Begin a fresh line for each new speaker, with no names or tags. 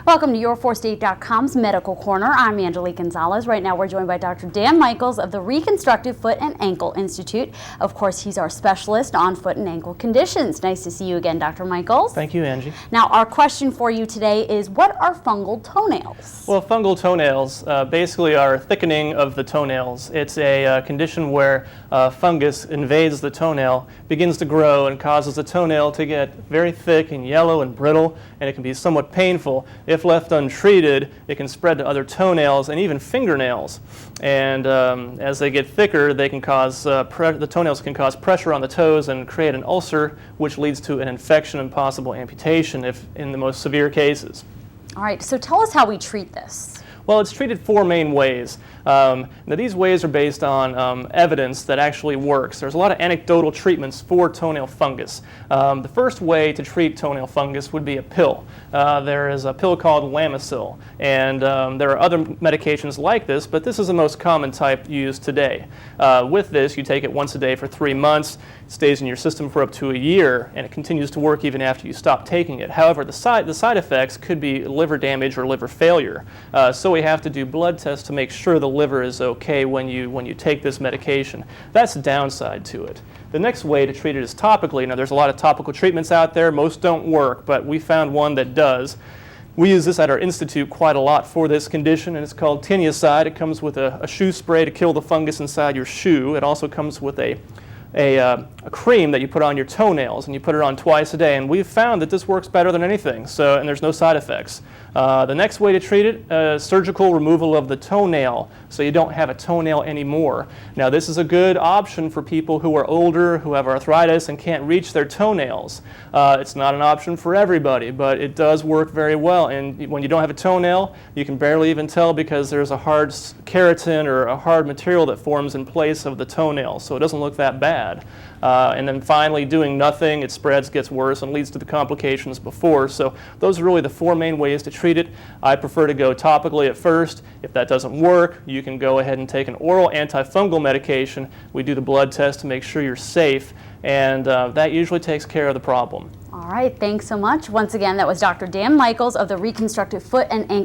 Welcome to YourForState.com's Medical Corner. I'm Angelique Gonzalez. Right now we're joined by Dr. Dan Michaels of the Reconstructive Foot and Ankle Institute. Of course, he's our specialist on foot and ankle conditions. Nice to see you again, Dr. Michaels.
Thank you, Angie.
Now, our question for you today is, what are fungal toenails?
Well, fungal toenails basically are thickening of the toenails. It's a condition where fungus invades the toenail, begins to grow, and causes the toenail to get very thick and yellow and brittle, and it can be somewhat painful. If left untreated, it can spread to other toenails and even fingernails. And as they get thicker, they can cause the toenails can cause pressure on the toes and create an ulcer, which leads to an infection and possible amputation if in the most severe cases.
All right, so tell us how we treat this.
Well, it's treated four main ways. Now, these ways are based on evidence that actually works. There's a lot of anecdotal treatments for toenail fungus. The first way to treat toenail fungus would be a pill. There is a pill called Lamisil, and there are other medications like this, but this is the most common type used today. With this, you take it once a day for 3 months. It stays in your system for up to a year, and it continues to work even after you stop taking it. However, the side effects could be liver damage or liver failure. So we have to do blood tests to make sure the liver is okay when you take this medication. That's the downside to it. The next way to treat it is topically. Now, there's a lot of topical treatments out there. Most don't work, but we found one that does. We use this at our institute quite a lot for this condition, and it's called Toenail. It comes with a shoe spray to kill the fungus inside your shoe. It also comes with a cream that you put on your toenails, and you put it on twice a day, and we've found that this works better than anything, and there's no side effects. The next way to treat it is surgical removal of the toenail, so you don't have a toenail anymore. Now, this is a good option for people who are older, who have arthritis and can't reach their toenails. It's not an option for everybody, but it does work very well, and when you don't have a toenail, you can barely even tell because there's a hard keratin or a hard material that forms in place of the toenail, so it doesn't look that bad. And then finally, doing nothing, it spreads, gets worse, and leads to the complications before. So those are really the four main ways to treat it. I prefer to go topically at first. If that doesn't work, you can go ahead and take an oral antifungal medication. We do the blood test to make sure you're safe, and that usually takes care of the problem.
All right, thanks so much. Once again, that was Dr. Dan Michaels of the Reconstructive Foot and Ankle